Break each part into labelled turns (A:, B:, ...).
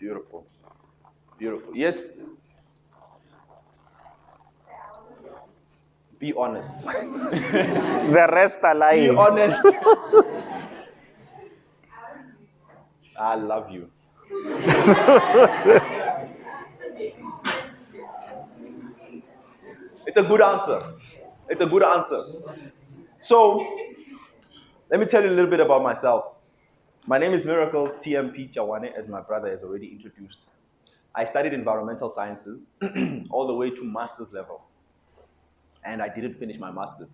A: Beautiful. Beautiful. Yes. Be honest.
B: The rest are
A: Be
B: lying.
A: honest. I love you. It's a good answer. It's a good answer. So, let me tell you a little bit about myself. My name is Miracle TMP Chawane, as my brother has already introduced. I studied environmental sciences all the way to master's level. And I didn't finish my master's.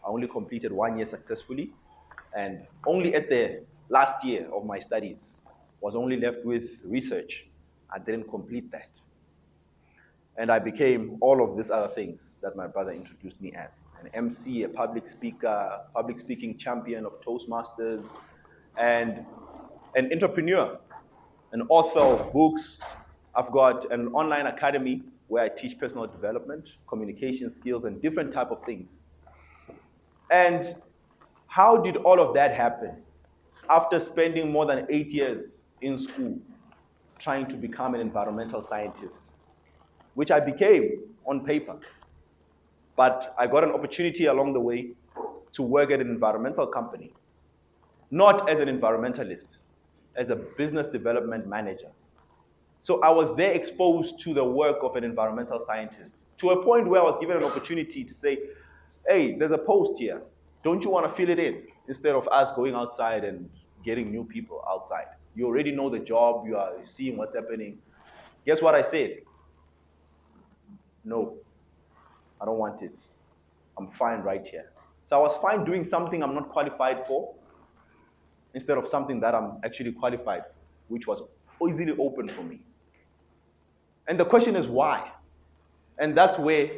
A: I only completed 1 year successfully. And only at the last year of my studies was only left with research. I didn't complete that. And I became all of these other things that my brother introduced me as. An MC, a public speaker, public speaking champion of Toastmasters, and an entrepreneur, an author of books. I've got an online academy where I teach personal development, communication skills, and different type of things. And how did all of that happen? After spending more than 8 years in school trying to become an environmental scientist, which I became on paper. But I got an opportunity along the way to work at an environmental company, not as an environmentalist, as a business development manager. So I was there exposed to the work of an environmental scientist, to a point where I was given an opportunity to say, hey, there's a post here. Don't you want to fill it in? Instead of us going outside and getting new people outside. You already know the job, you are seeing what's happening. Guess what I said? No, I don't want it. I'm fine right here. So I was fine doing something I'm not qualified for instead of something that I'm actually qualified for, which was easily open for me. And the question is why? And that's where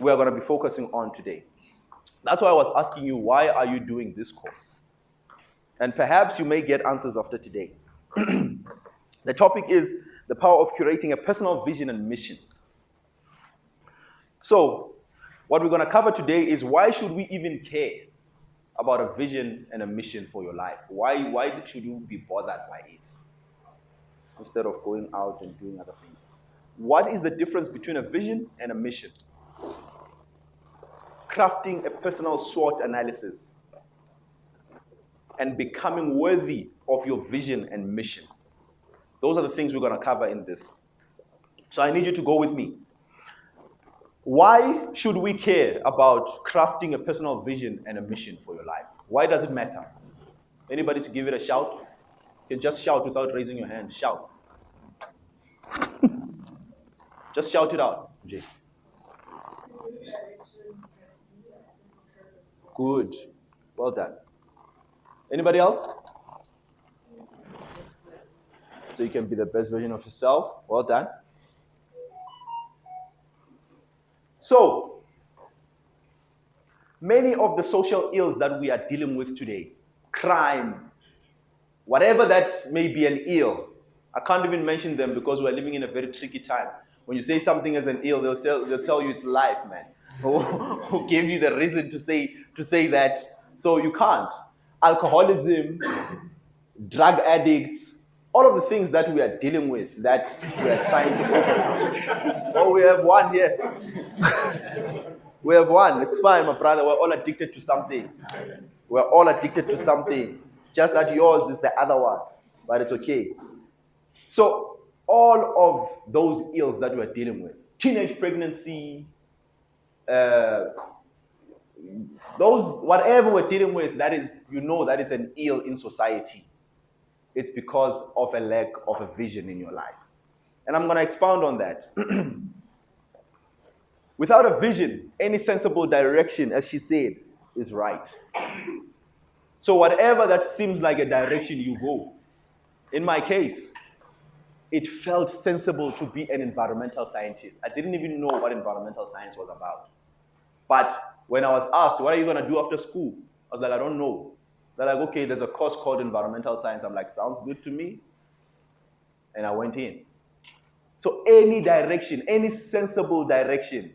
A: we're going to be focusing on today. That's why I was asking you, why are you doing this course? And perhaps you may get answers after today. The topic is the power of curating a personal vision and mission. So, what we're going to cover today is why should we even care about a vision and a mission for your life? Why should you be bothered by it instead of going out and doing other things? What is the difference between a vision and a mission? Crafting a personal SWOT analysis and becoming worthy of your vision and mission. Those are the things we're going to cover in this. So I need you to go with me. Why should we care about crafting a personal vision and a mission for your life? Why does it matter? Anybody to give it a shout? You can just shout without raising your hand. Shout. Just shout it out, Jay. Good. Well done. Anybody else? So you can be the best version of yourself. Well done. So, many of the social ills that we are dealing with today, crime, whatever that may be an ill, I can't even mention them because we're living in a very tricky time. When you say something is an ill, they'll tell you it's life, man. Who gave you the reason to say that? So you can't. Alcoholism, drug addicts, all of the things that we are dealing with, that we are trying to overcome. Oh, we have one here. We have one. It's fine, my brother. We're all addicted to something. We're all addicted to something. It's just that yours is the other one, but it's okay. So all of those ills that we're dealing with, teenage pregnancy, those, whatever we're dealing with, that is, you know that it's an ill in society. It's because of a lack of a vision in your life. And I'm going to expound on that. Without a vision, any sensible direction, as she said, is right. So whatever that seems like a direction you go, in my case, it felt sensible to be an environmental scientist. I didn't even know what environmental science was about. But when I was asked, what are you going to do after school? I was like, I don't know. They're like, okay, there's a course called environmental science. I'm like, sounds good to me. And I went in. So any direction, any sensible direction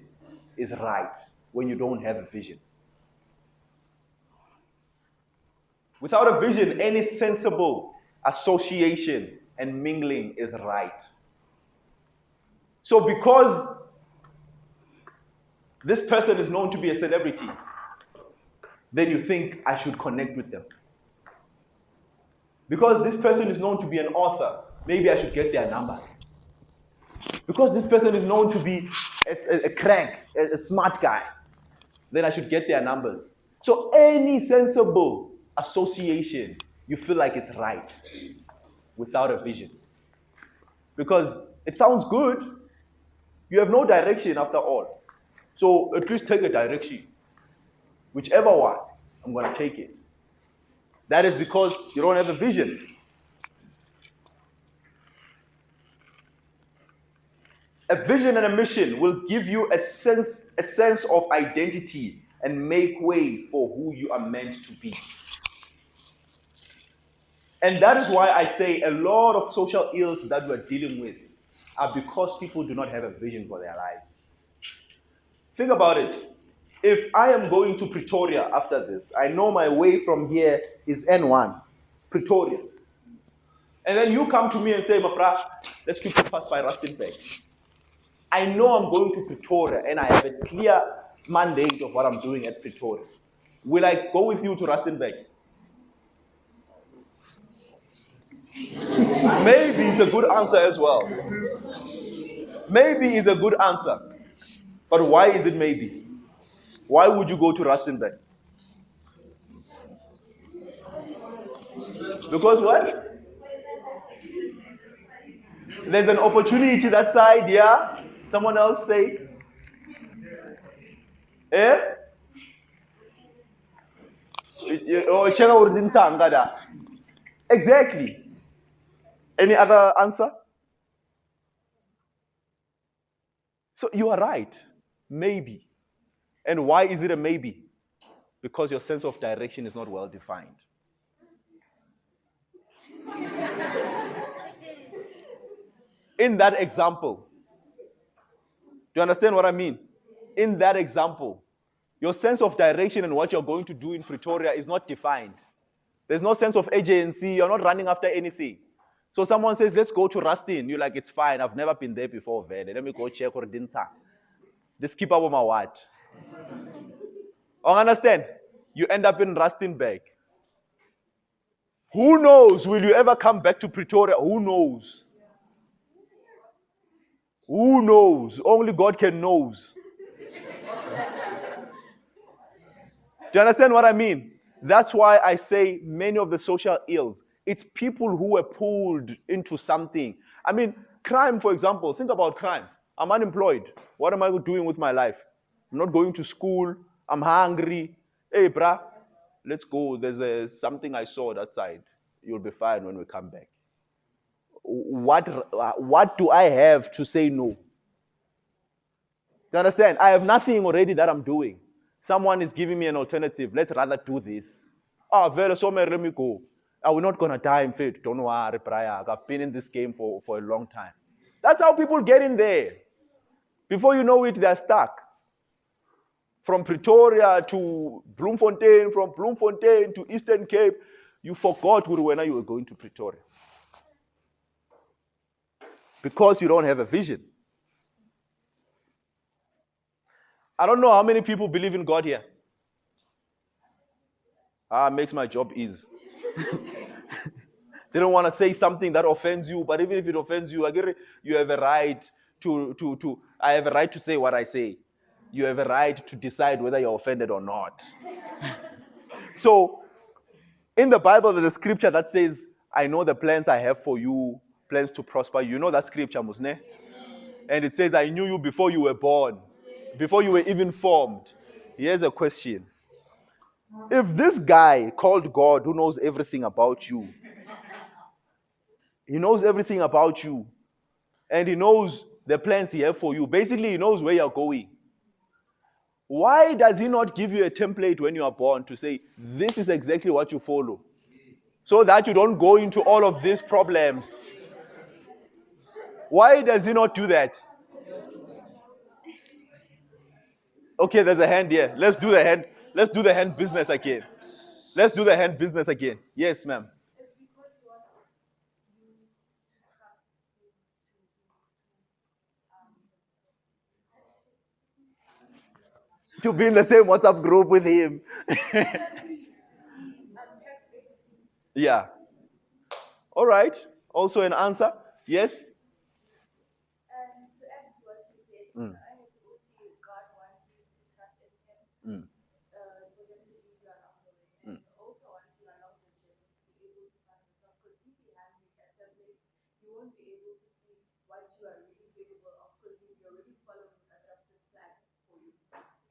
A: is right when you don't have a vision. Without a vision, any sensible association and mingling is right. So because this person is known to be a celebrity, then you think I should connect with them. Because this person is known to be an author, maybe I should get their number. Because this person is known to be a crank, a smart guy, then I should get their numbers. So any sensible association, you feel like it's right without a vision. Because it sounds good, you have no direction after all. So at least take a direction. Whichever one, I'm going to take it. That is because you don't have a vision. A vision and a mission will give you a sense of identity and make way for who you are meant to be. And that is why I say a lot of social ills that we're dealing with are because people do not have a vision for their lives. Think about it. If I am going to Pretoria after this, I know my way from here is N1, Pretoria. And then you come to me and say, Mapra, let's quickly pass by Rustenburg. I know I'm going to Pretoria and I have a clear mandate of what I'm doing at Pretoria. Will I go with you to Rustenburg? Maybe it's a good answer as well. Maybe it's a good answer. But why is it maybe? Why would you go to Rustenburg? Because what? There's an opportunity that side, yeah? Someone else say? Eh? Exactly. Any other answer? So you are right. Maybe. And why is it a maybe? Because your sense of direction is not well defined. In that example, do you understand what I mean? In that example, your sense of direction and what you're going to do in Pretoria is not defined. There's no sense of agency. You're not running after anything. So someone says, let's go to Rustin. You're like, it's fine. I've never been there before. Let me go check or didn't. Just keep up with my what? Understand? You end up in Rustenburg. Who knows? Will you ever come back to Pretoria? Who knows? Who knows? Only God can knows. Do you understand what I mean? That's why I say many of the social ills, it's people who were pulled into something. I mean, crime, for example, think about crime. I'm unemployed. What am I doing with my life? I'm not going to school. I'm hungry. Hey, brah, let's go. There's something I saw that side. You'll be fine when we come back. What do I have to say no? Do you understand? I have nothing already that I'm doing. Someone is giving me an alternative. Let's rather do this. Very so let me go. We're not gonna die in faith. Don't worry, Brian. I've been in this game for a long time. That's how people get in there. Before you know it, they're stuck. From Pretoria to Bloemfontein, from Bloemfontein to Eastern Cape, you forgot when you were going to Pretoria. Because you don't have a vision. I don't know how many people believe in God here. Makes my job easy. They don't want to say something that offends you, but even if it offends you, you have a right I have a right to say what I say. You have a right to decide whether you're offended or not. So, in the Bible, there's a scripture that says, I know the plans I have for you, plans to prosper you. You know that scripture, Musne? And it says, I knew you before you were born, before you were even formed. Here's a question. If this guy called God, who knows everything about you, he knows everything about you, and he knows the plans he has for you. Basically, he knows where you're going. Why does he not give you a template when you are born to say, this is exactly what you follow? So that you don't go into all of these problems. Why does he not do that? Okay, there's a hand here. Let's do the hand business again. Let's do the hand business again. Yes, ma'am. to be in the same WhatsApp group with him. Yeah. All right. Also an answer. Yes. Mm. Mm. Mm.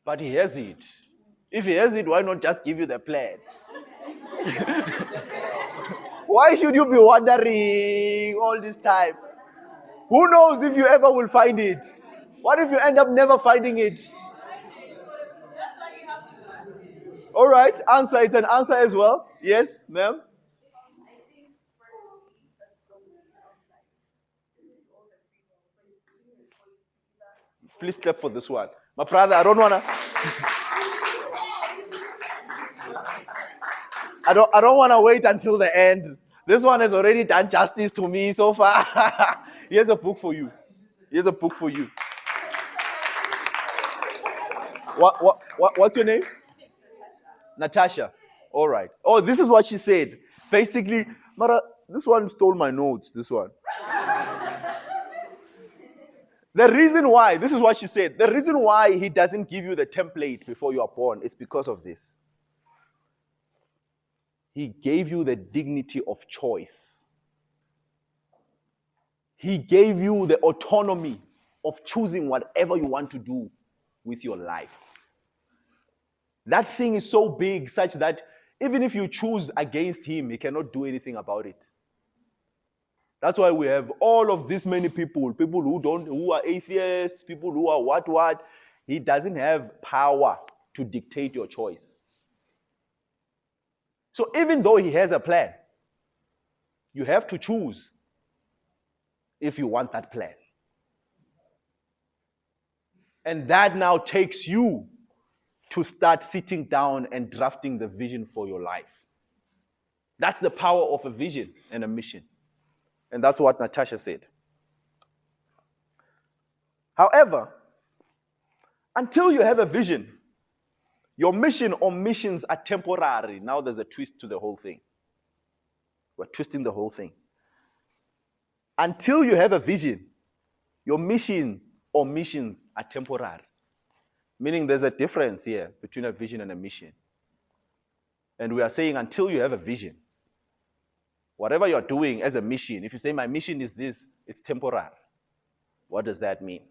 A: But he has it. If he has it, why not just give you the plan? Why should you be wondering all this time? Who knows if you ever will find it? What if you end up never finding it? All right, answer. It's an answer as well. Yes, ma'am. Please clap for this one. My brother, I don't wanna wait until the end. This one has already done justice to me so far. Here's a book for you. Here's a book for you. What's your name? Natasha. All right. Oh, this is what she said. Basically, Mara, this one stole my notes. This one. The reason why, this is what she said. The reason why he doesn't give you the template before you are born, it's because of this. He gave you the dignity of choice. He gave you the autonomy of choosing whatever you want to do with your life. That thing is so big, such that even if you choose against him, he cannot do anything about it. That's why we have all of this many people who are atheists, people who are what. He doesn't have power to dictate your choice. So even though he has a plan, you have to choose if you want that plan. And that now takes you to start sitting down and drafting the vision for your life. That's the power of a vision and a mission. And that's what Natasha said. However, until you have a vision, your mission or missions are temporary. Now there's a twist to the whole thing. We're twisting the whole thing. Until you have a vision, your mission or missions are temporary. Meaning there's a difference here between a vision and a mission. And we are saying until you have a vision, whatever you're doing as a mission, if you say my mission is this, it's temporary. What does that mean?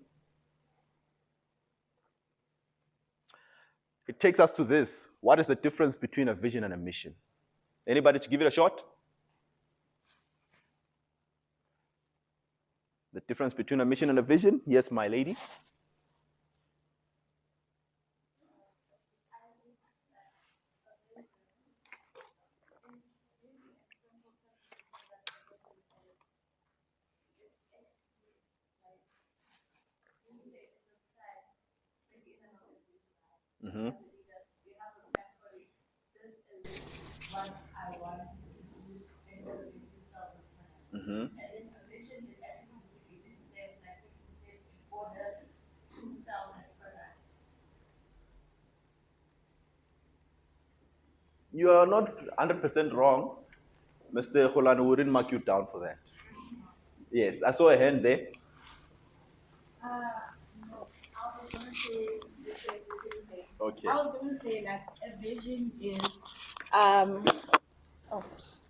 A: It takes us to this. What is the difference between a vision and a mission? Anybody to give it a shot? The difference between a mission and a vision? Yes, my lady. Mm-hmm. Mm-hmm. You are not 100% wrong. Mr. Holano wouldn't mark you down for that. Yes, I saw a hand there.
C: No, I was gonna say the same thing.
A: Okay.
C: I was gonna say that a vision is um oh,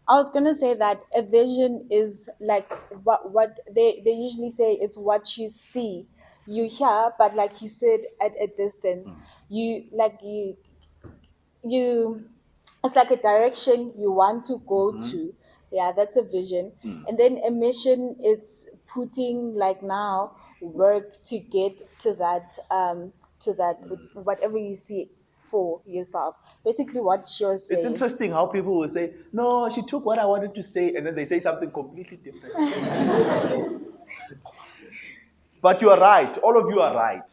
C: I was gonna say that a vision is like what they usually say it's what you see. You hear, but like you said at a distance. You it's like a direction you want to go to. Yeah, that's a vision. And then a mission, it's putting like now work to get to that whatever you see for yourself. Basically what you're
A: It's
C: saying.
A: interesting how people will say, no, she took what I wanted to say, and then they say something completely different. But you are right. All of you are right.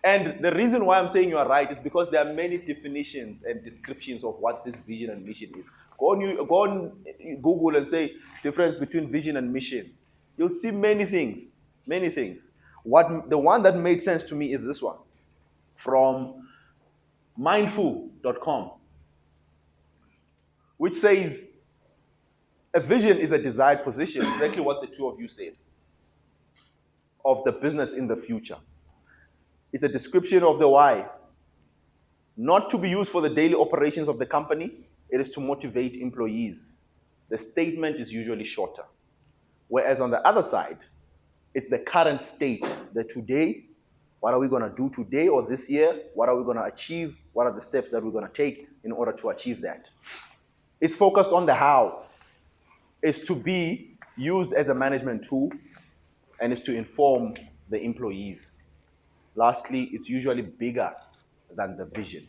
A: And the reason why I'm saying you are right is because there are many definitions and descriptions of what this vision and mission is. Go on Google and say difference between vision and mission. You'll see many things. Many things. The one that made sense to me is this one from mindful.com, which says a vision is a desired position, exactly what the two of you said, of the business in the future. It's a description of the why, not to be used for the daily operations of the company. It is to motivate employees. The statement is usually shorter. Whereas on the other side, it's the current state, the today, what are we going to do today or this year? What are we going to achieve? What are the steps that we're going to take in order to achieve that? It's focused on the how. It's to be used as a management tool, and it's to inform the employees. Lastly, it's usually bigger than the vision.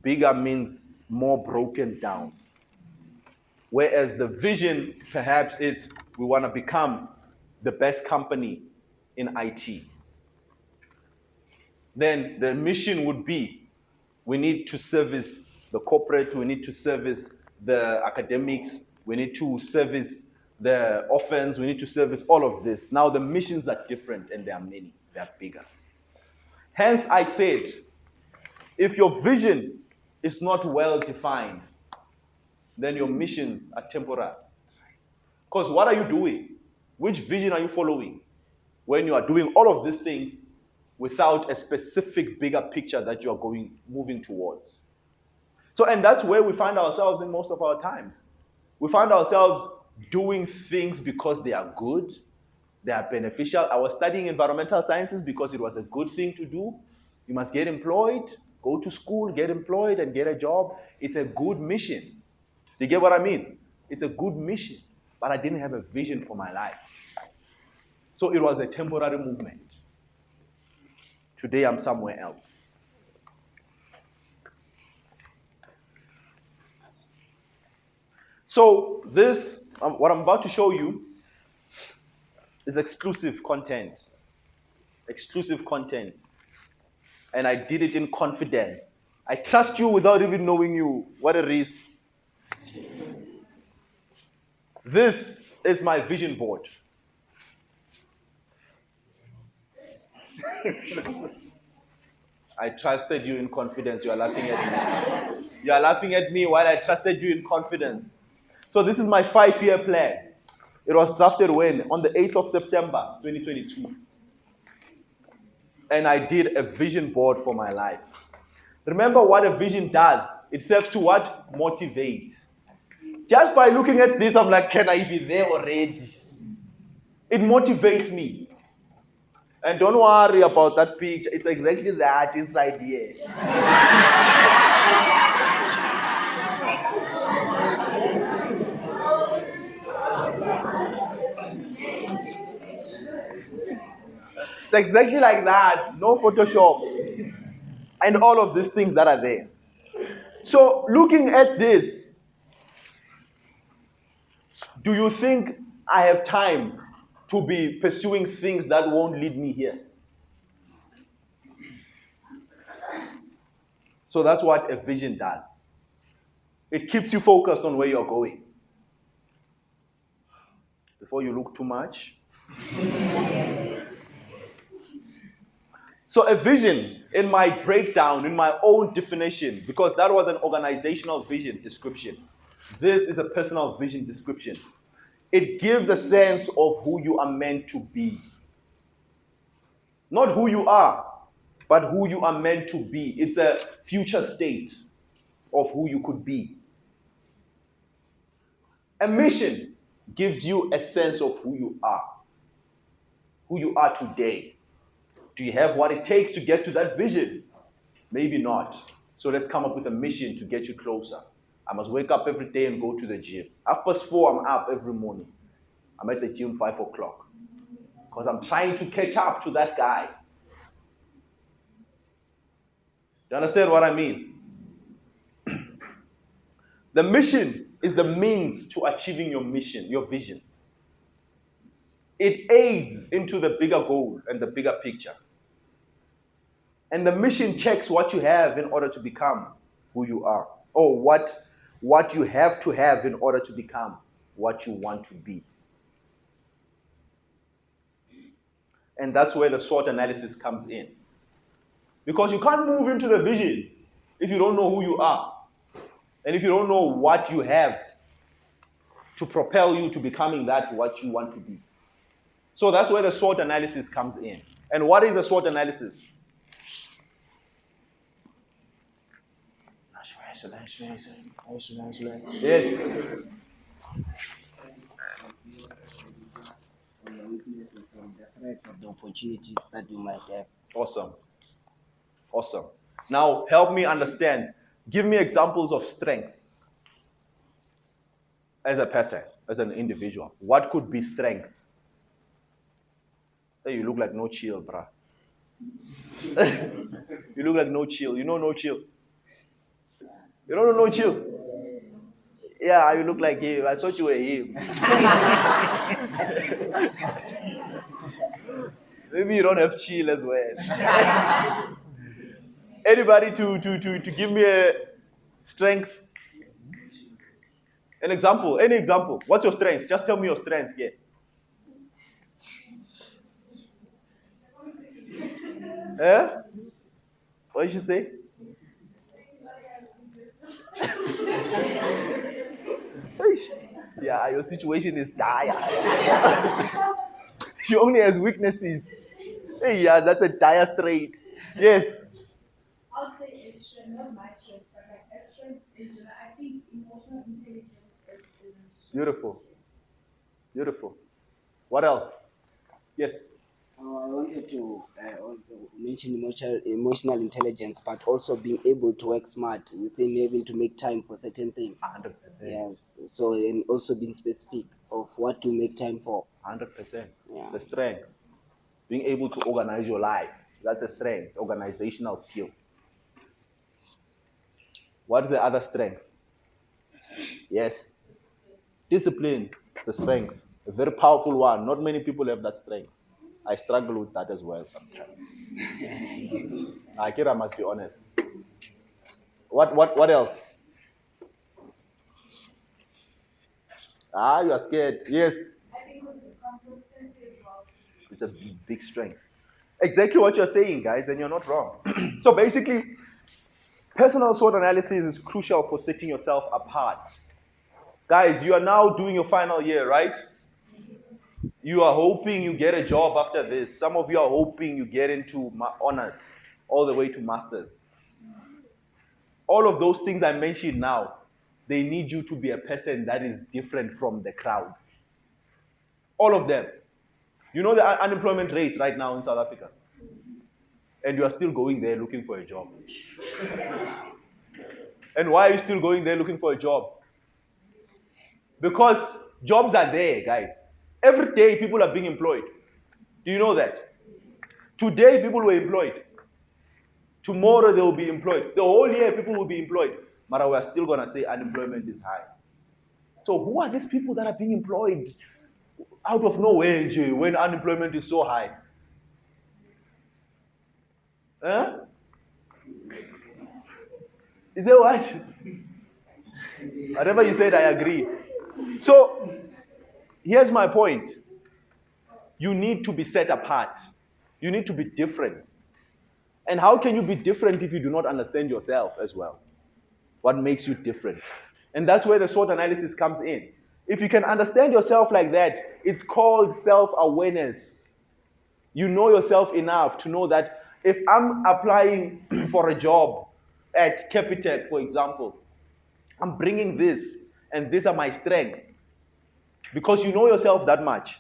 A: Bigger means more broken down. Whereas the vision, perhaps it's we want to become the best company in IT. Then the mission would be we need to service the corporate, we need to service the academics, we need to service the orphans, we need to service all of this. Now the missions are different and there are many, they are bigger. Hence I said, if your vision is not well defined, then your missions are temporary. Because what are you doing? Which vision are you following when you are doing all of these things without a specific bigger picture that you are moving towards? So, and that's where we find ourselves in most of our times. We find ourselves doing things because they are good, they are beneficial. I was studying environmental sciences because it was a good thing to do. You must get employed, go to school, get employed, and get a job. It's a good mission. Do you get what I mean? It's a good mission, but I didn't have a vision for my life. So it was a temporary movement. Today I'm somewhere else. So this, what I'm about to show you, is exclusive content. Exclusive content. And I did it in confidence. I trust you without even knowing you. What a risk. This is my vision board. I trusted you in confidence. You are laughing at me. You are laughing at me while I trusted you in confidence. So this is my 5-year plan. It was drafted when? On the 8th of September, 2022. And I did a vision board for my life. Remember what a vision does? It serves to what? Motivate. Just by looking at this, I'm like, can I be there already? It motivates me. And don't worry about that picture. It's exactly that inside here. It's exactly like that. No Photoshop. And all of these things that are there. So looking at this, do you think I have time to be pursuing things that won't lead me here? So that's what a vision does. It keeps you focused on where you're going. Before you look too much. So a vision, in my breakdown, in my own definition, because that was an organizational vision description. This is a personal vision description. It gives a sense of who you are meant to be. Not who you are, but who you are meant to be. It's a future state of who you could be. A mission gives you a sense of who you are today. Do you have what it takes to get to that vision? Maybe not. So let's come up with a mission to get you closer. I must wake up every day and go to the gym. 4:30, I'm up every morning. I'm at the gym 5 o'clock. Because I'm trying to catch up to that guy. Do you understand what I mean? The mission is the means to achieving your mission, your vision. It aids into the bigger goal and the bigger picture. And the mission checks what you have in order to become who you are, or what you have to have in order to become what you want to be. And that's where the SWOT analysis comes in. Because you can't move into the vision if you don't know who you are, and if you don't know what you have to propel you to becoming that what you want to be. So that's where the SWOT analysis comes in. And what is a SWOT analysis? Yes.
D: On the weaknesses, on the threats, of the opportunities that you might have.
A: Awesome. Awesome. Now help me understand. Give me examples of strength as a person, as an individual. What could be strengths? Hey, you look like no chill, bruh. You look like no chill. You know no chill. You don't know no chill. Yeah, you look like him. I thought you were him. Maybe you don't have chill as well. Anybody to give me a strength? An example, any example. What's your strength? Just tell me your strength, yeah. Eh? What did you say? Yeah, your situation is dire. She only has weaknesses. Hey, yeah, that's a dire strait. Yes.
E: I would say it's strength, not my strength, but like a strength in general. I think emotional intelligence is
A: Beautiful. Beautiful. What else? Yes.
D: I wanted to also mention emotional intelligence, but also being able to work smart within able to make time for certain things.
A: 100%.
D: Yes. So, and also being specific of what to make time for.
A: 100%.
D: Yeah.
A: The strength. Being able to organize your life. That's a strength. Organizational skills. What is the other strength? Yes. Discipline. It's a strength. A very powerful one. Not many people have that strength. I struggle with that as well sometimes. I must be honest. What else? You are scared. Yes.
E: I think consistency as well.
A: It's a big strength. Exactly what you're saying, guys, and you're not wrong. So basically, personal SWOT analysis is crucial for setting yourself apart. Guys, you are now doing your final year, right? You are hoping you get a job after this. Some of you are hoping you get into honors all the way to masters. All of those things I mentioned now, they need you to be a person that is different from the crowd. All of them. You know the unemployment rate right now in South Africa? And you are still going there looking for a job. And why are you still going there looking for a job? Because jobs are there, guys. Every day people are being employed. Do you know that? Today people were employed. Tomorrow they will be employed. The whole year people will be employed. But we are still going to say unemployment is high. So who are these people that are being employed out of nowhere when unemployment is so high? Huh? Is that what? Whatever you said, I agree. So, here's my point. You need to be set apart. You need to be different. And how can you be different if you do not understand yourself as well? What makes you different? And that's where the SWOT analysis comes in. If you can understand yourself like that, it's called self-awareness. You know yourself enough to know that if I'm applying for a job at Capitec, for example, I'm bringing this, and these are my strengths. Because you know yourself that much.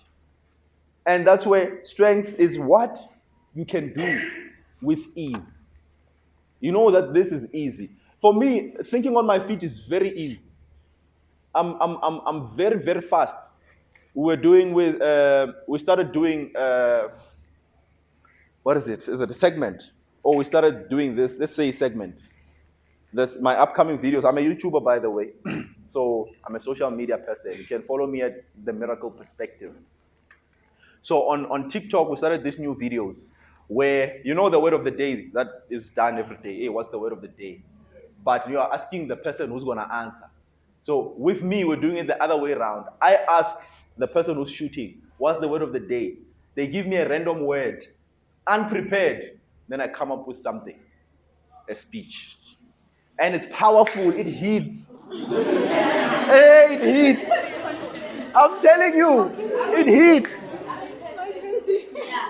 A: And that's where strengths is what you can do with ease. You know that this is easy. For me, thinking on my feet is very easy. I'm very, very fast. We started doing, what is it? Is it a segment? Or we started doing this, let's say segment. That's my upcoming videos. I'm a YouTuber, by the way. So I'm a social media person. You can follow me at The Miracle Perspective. So on TikTok, we started these new videos where, you know, the word of the day that is done every day. Hey, what's the word of the day? But you are asking the person who's going to answer. So with me, we're doing it the other way around. I ask the person who's shooting, what's the word of the day? They give me a random word, unprepared. Then I come up with something, a speech. And it's powerful. It hits. Hey, it hits. I'm telling you, it hits.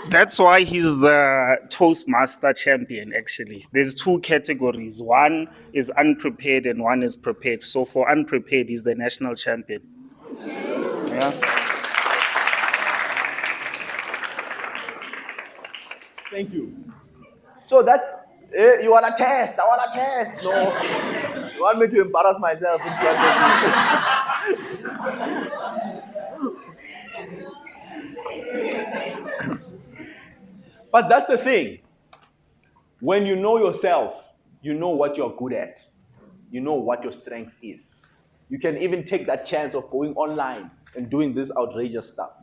B: That's why he's the Toastmaster champion, actually. There's two categories. One is unprepared and one is prepared. So for unprepared, he's the national champion. Yeah.
A: Thank you. So that's, you want to test? I want to test. No. You want me to embarrass myself in front of you? But that's the thing. When you know yourself, you know what you're good at. You know what your strength is. You can even take that chance of going online and doing this outrageous stuff.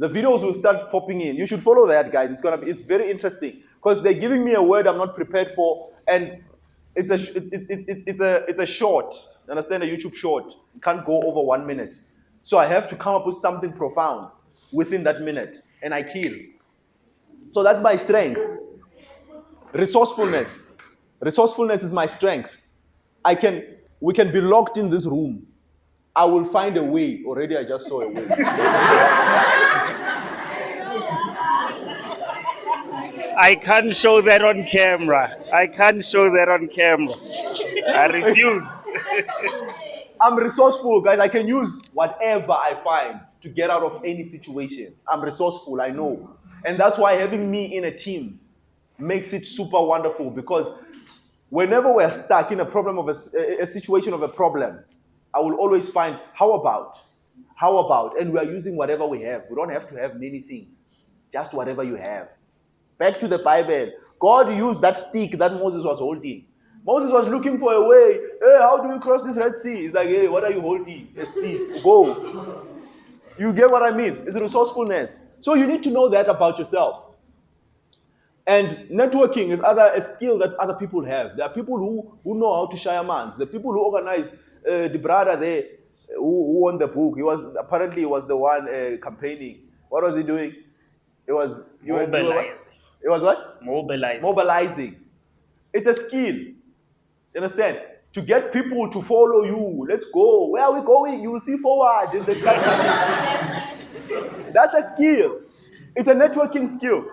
A: The videos will start popping in. You should follow that, guys. It's very interesting because they're giving me a word I'm not prepared for, and it's a short. You understand? A YouTube short. It can't go over 1 minute. So I have to come up with something profound within that minute, and I kill. So that's my strength. Resourcefulness. Resourcefulness is my strength. We can be locked in this room. I will find a way. Already I just saw a way.
B: I can't show that on camera. I can't show that on camera. I refuse.
A: I'm resourceful, guys. I can use whatever I find to get out of any situation. I'm resourceful, I know. And that's why having me in a team makes it super wonderful, because whenever we're stuck in a problem of a situation of a problem, I will always find, how about, and we are using whatever we have. We don't have to have many things, just whatever you have. Back to the Bible. God used that stick that Moses was holding. Moses was looking for a way. Hey, how do we cross this Red Sea? He's like, hey, what are you holding? A stick. Go. You get what I mean? It's resourcefulness. So you need to know that about yourself. And networking is a skill that other people have. There are people who know how to share mans. The people who organized the brother there who won the book. He was the one campaigning. What was he doing?
B: Mobilizing.
A: It was what?
B: Mobilizing.
A: Mobilizing. It's a skill. You understand? To get people to follow you. Let's go. Where are we going? You will see forward. That's a skill. It's a networking skill.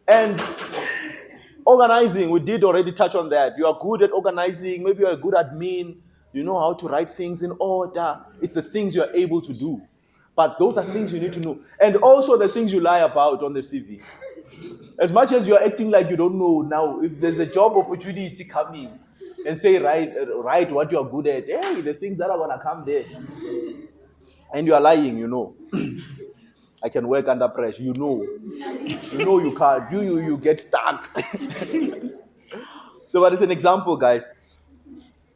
A: And organizing, we did already touch on that. You are good at organizing. Maybe you're a good admin. You know how to write things in order. It's the things you're able to do. But those are things you need to know. And also the things you lie about on the CV. As much as you're acting like you don't know now, if there's a job opportunity coming and say, write what you're good at, hey, the things that are going to come there. And you are lying, you know. I can work under pressure, you know. You know you can't. You get stuck. So, but it's an example, guys.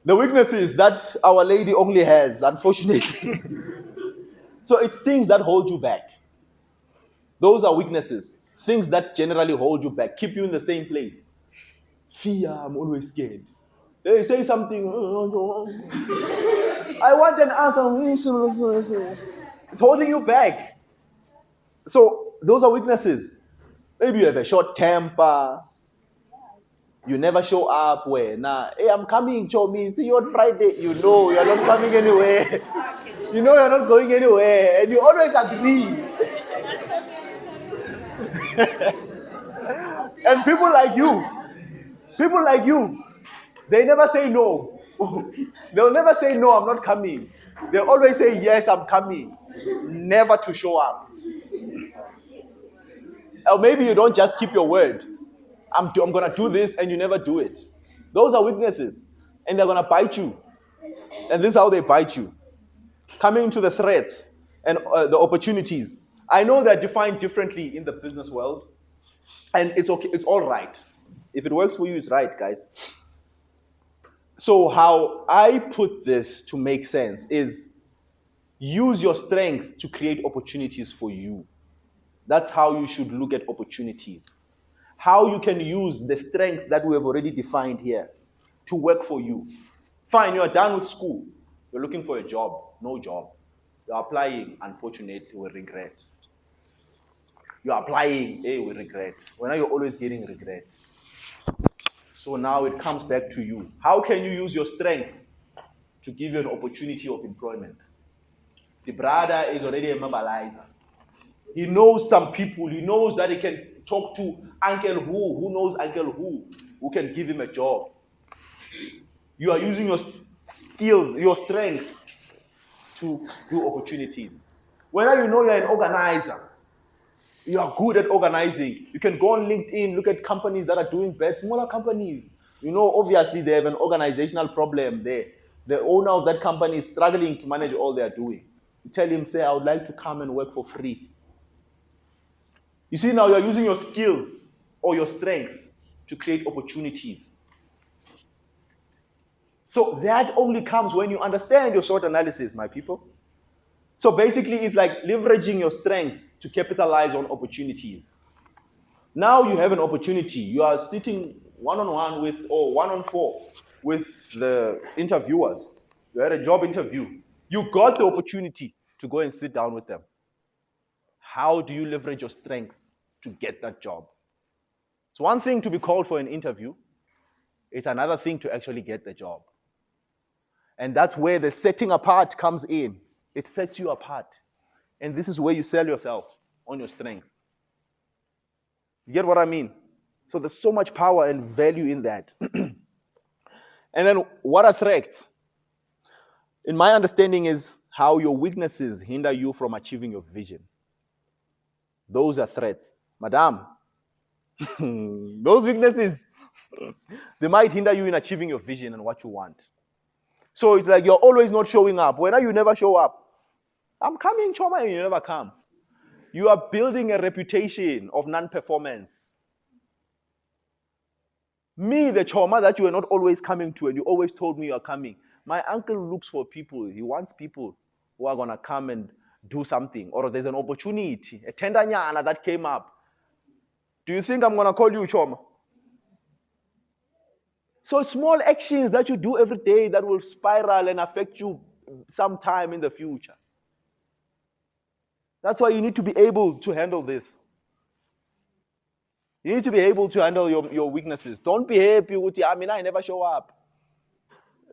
A: The weaknesses that Our Lady only has, unfortunately. So it's things that hold you back. Those are weaknesses. Things that generally hold you back, keep you in the same place. Fear, I'm always scared. They say something. I want an answer. It's holding you back. So those are weaknesses. Maybe you have a short temper. You never show up where, hey, I'm coming, show me. See you on Friday. You know you're not coming anywhere. You know you're not going anywhere. And you always agree. And people like you, they never say no. They'll never say no, I'm not coming. They'll always say yes, I'm coming. Never to show up. Or maybe you don't just keep your word. I'm going to do this and you never do it. Those are weaknesses. And they're going to bite you. And this is how they bite you. Coming to the threats and the opportunities. I know they're defined differently in the business world. And it's okay. It's all right. If it works for you, it's right, guys. So how I put this to make sense is use your strengths to create opportunities for you. That's how you should look at opportunities. How you can use the strengths that we have already defined here to work for you. Fine, you're done with school. You're looking for a job. No job. You're applying, unfortunately, with regret. You're applying, we regret. Well, now you're always getting regret. So now it comes back to you. How can you use your strength to give you an opportunity of employment? The brother is already a mobilizer. He knows some people. He knows that he can talk to Uncle who knows Uncle who can give him a job. You are using your skills, your strength to do opportunities. Whether you know you're an organizer, you are good at organizing. You can go on LinkedIn, look at companies that are doing bad, smaller companies. You know, obviously they have an organizational problem there. The owner of that company is struggling to manage all they are doing. You tell him, say, I would like to come and work for free. You see, now you're using your skills or your strengths to create opportunities. So that only comes when you understand your SWOT analysis, my people. So basically, it's like leveraging your strengths to capitalize on opportunities. Now you have an opportunity. You are sitting one-on-one with, or one-on-four with the interviewers. You had a job interview. You got the opportunity to go and sit down with them. How do you leverage your strength to get that job? It's one thing to be called for an interview. It's another thing to actually get the job. And that's where the setting apart comes in. It sets you apart. And this is where you sell yourself on your strength. You get what I mean? So there's so much power and value in that. And then what are threats? In my understanding is how your weaknesses hinder you from achieving your vision. Those are threats. Madam, those weaknesses, they might hinder you in achieving your vision and what you want. So it's like you're always not showing up. Whether you never show up, I'm coming, Choma, and you never come. You are building a reputation of non-performance. Me, the Choma that you are not always coming to, and you always told me you are coming. My uncle looks for people. He wants people who are going to come and do something. Or there's an opportunity, a tendanyana that came up. Do you think I'm going to call you Choma? So small actions that you do every day that will spiral and affect you sometime in the future. That's why you need to be able to handle this. You need to be able to handle your weaknesses. Don't be happy with, I never show up.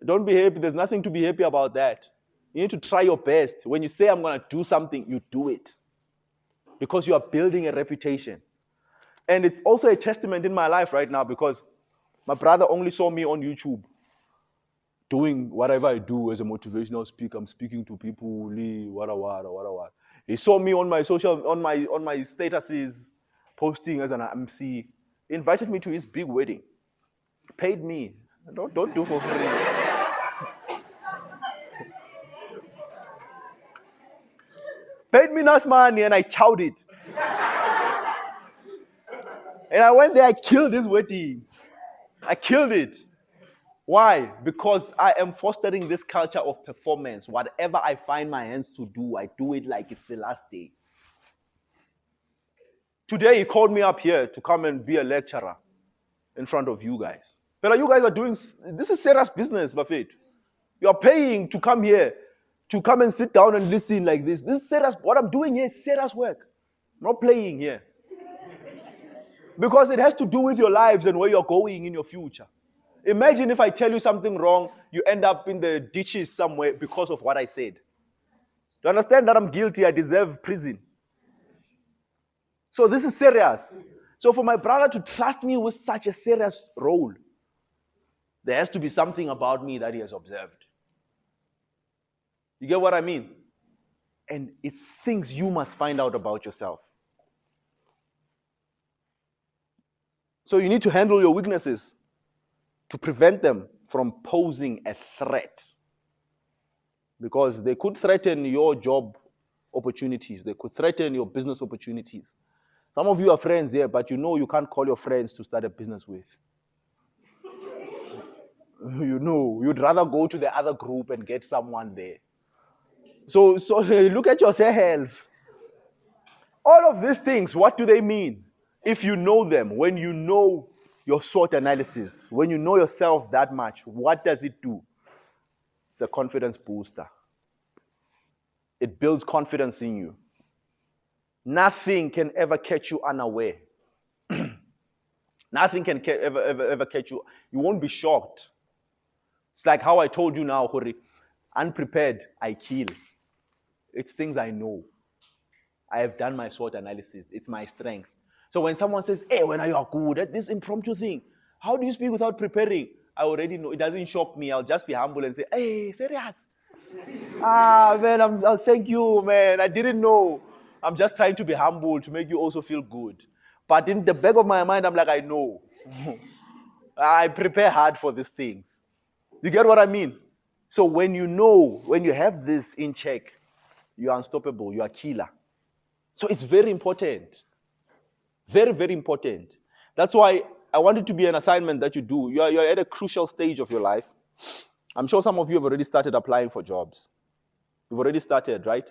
A: Don't be happy. There's nothing to be happy about that. You need to try your best. When you say, I'm going to do something, you do it. Because you are building a reputation. And it's also a testament in my life right now because my brother only saw me on YouTube doing whatever I do as a motivational speaker. I'm speaking to people, what. He saw me on my statuses, posting as an MC. He invited me to his big wedding. Paid me. Don't do for free. Paid me nice money and I chowed it. And I went there, I killed this wedding. I killed it. Why? Because I am fostering this culture of performance. Whatever I find my hands to do, I do it like it's the last day. Today he called me up here to come and be a lecturer in front of you guys. But you guys are doing, this is serious business, Buffett. You are paying to come here, to come and sit down and listen like this. This is serious, what I'm doing here is serious work. I'm not playing here. Because it has to do with your lives and where you're going in your future. Imagine if I tell you something wrong, you end up in the ditches somewhere because of what I said. Do you understand that I'm guilty? I deserve prison. So this is serious. So for my brother to trust me with such a serious role, there has to be something about me that he has observed. You get what I mean? And it's things you must find out about yourself. So you need to handle your weaknesses to prevent them from posing a threat. Because they could threaten your job opportunities. They could threaten your business opportunities. Some of you are friends here, but you know you can't call your friends to start a business with. You know, you'd rather go to the other group and get someone there. So look at yourself. All of these things, what do they mean? If you know them, when you know your SWOT analysis, when you know yourself that much, what does it do? It's a confidence booster. It builds confidence in you. Nothing can ever catch you unaware. Nothing can ever catch you. You won't be shocked. It's like how I told you now, Hori. Unprepared, I kill. It's things I know. I have done my SWOT analysis. It's my strength. So when someone says, hey, when are you good at this impromptu thing? How do you speak without preparing? I already know. It doesn't shock me. I'll just be humble and say, hey, serious. Man, I'll thank you, man. I didn't know. I'm just trying to be humble to make you also feel good. But in the back of my mind, I'm like, I know. I prepare hard for these things. You get what I mean? So when you know, when you have this in check, you are unstoppable. You are a killer. So it's very important. Very, very important. That's why I want it to be an assignment that you do. You're at a crucial stage of your life. I'm sure some of you have already started applying for jobs. You've already started, right?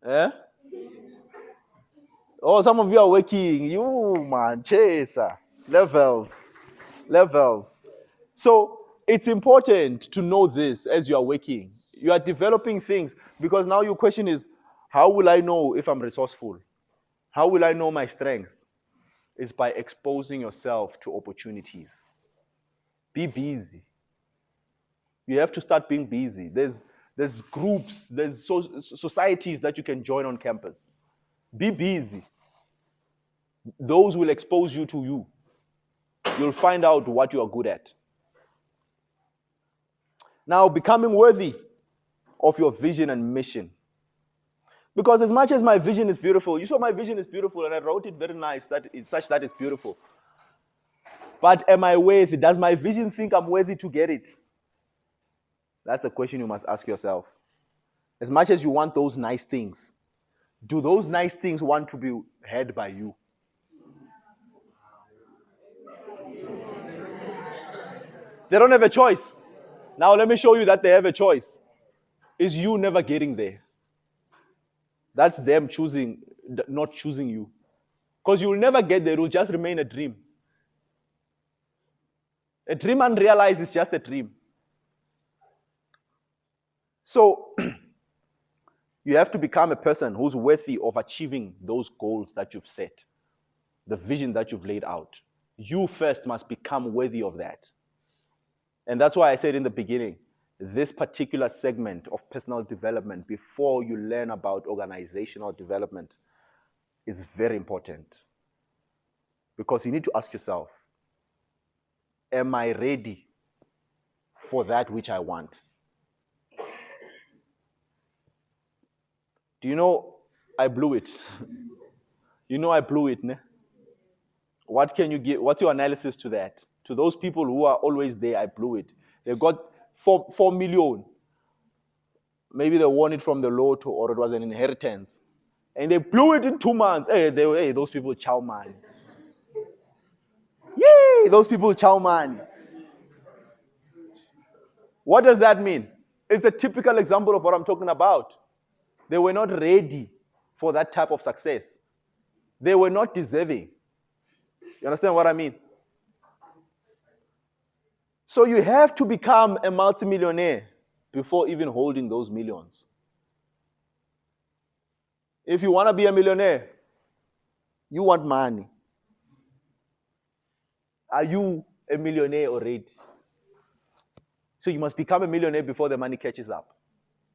A: Eh? Oh, some of you are working. You, man, chaser. Levels. So it's important to know this as you are working. You are developing things because now your question is, how will I know if I'm resourceful? How will I know my strengths? It's by exposing yourself to opportunities. Be busy. You have to start being busy. There's groups, there's societies that you can join on campus. Be busy. Those will expose you to you. You'll find out what you are good at. Now, becoming worthy of your vision and mission. Because as much as my vision is beautiful, you saw my vision is beautiful, and I wrote it very nice, that it's such that it's beautiful. But am I worthy? Does my vision think I'm worthy to get it? That's a question you must ask yourself. As much as you want those nice things, do those nice things want to be had by you? They don't have a choice. Now let me show you that they have a choice. Is you never getting there. That's them choosing, not choosing you. Because you will never get there, it will just remain a dream. A dream unrealized is just a dream. So you have to become a person who's worthy of achieving those goals that you've set, the vision that you've laid out. You first must become worthy of that. And that's why I said in the beginning, this particular segment of personal development, before you learn about organizational development, is very important. Because you need to ask yourself, am I ready for that which I want? Do you know I blew it? You know I blew it, ne? What can you give? What's your analysis to that? To those people who are always there, I blew it. They got 4 million. Maybe they won it from the lotto or it was an inheritance. And they blew it in 2 months. Hey, those people chow man. Yay, those people chow man. What does that mean? It's a typical example of what I'm talking about. They were not ready for that type of success. They were not deserving. You understand what I mean? So you have to become a multimillionaire before even holding those millions. If you want to be a millionaire, you want money. Are you a millionaire already? So you must become a millionaire before the money catches up.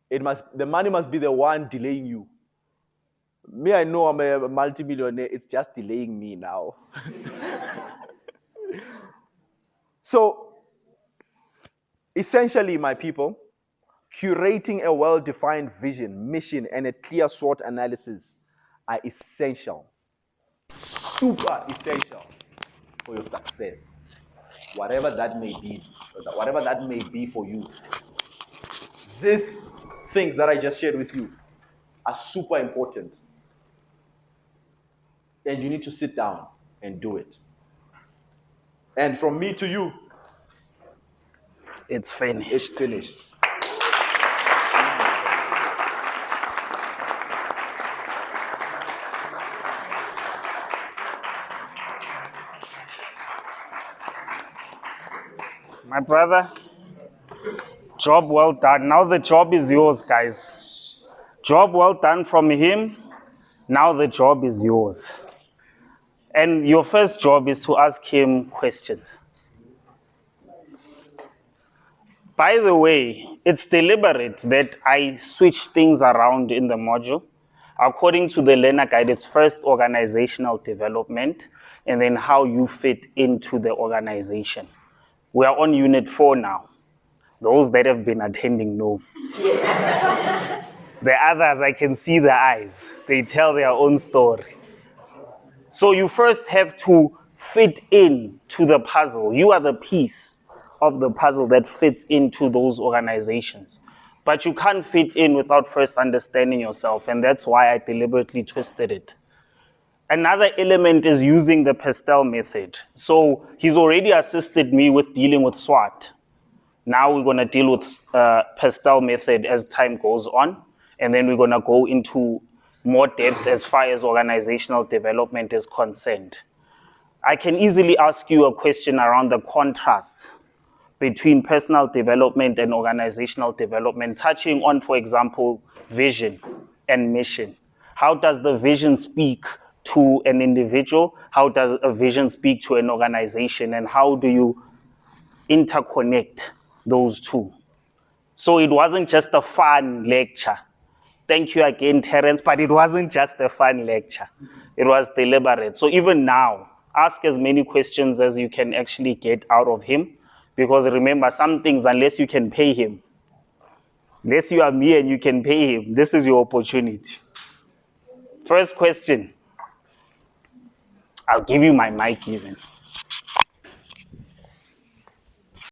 A: The money must be the one delaying you. Me, I know I'm a multimillionaire. It's just delaying me now. So, essentially, my people, curating a well-defined vision, mission, and a clear SWOT analysis are essential, super essential for your success, whatever that may be for you. These things that I just shared with you are super important, and you need to sit down and do it. And from me to you,
B: It's finished.
A: it's finished.
B: My brother, job well done. Now the job is yours, guys. Job well done from him. Now the job is yours. And your first job is to ask him questions. By the way, it's deliberate that I switch things around in the module. According to the learner guide, it's first organizational development and then how you fit into the organization. We are on unit 4 now. Those that have been attending know. The others, I can see their eyes. They tell their own story. So you first have to fit in to the puzzle. You are the piece of the puzzle that fits into those organizations. But you can't fit in without first understanding yourself, and that's why I deliberately twisted it. Another element is using the pastel method. So he's already assisted me with dealing with SWOT. Now we're going to deal with pastel method as time goes on, and then we're going to go into more depth as far as organizational development is concerned. I can easily ask you a question around the contrasts between personal development and organizational development, touching on, for example, vision and mission. How does the vision speak to an individual? How does a vision speak to an organization? And how do you interconnect those two? So it wasn't just a fun lecture. Thank you again, Terence, but it wasn't just a fun lecture. It was deliberate. So even now, ask as many questions as you can actually get out of him, because remember, some things, unless you can pay him, unless you are me and you can pay him, this is your opportunity. First question. I'll give you my mic even.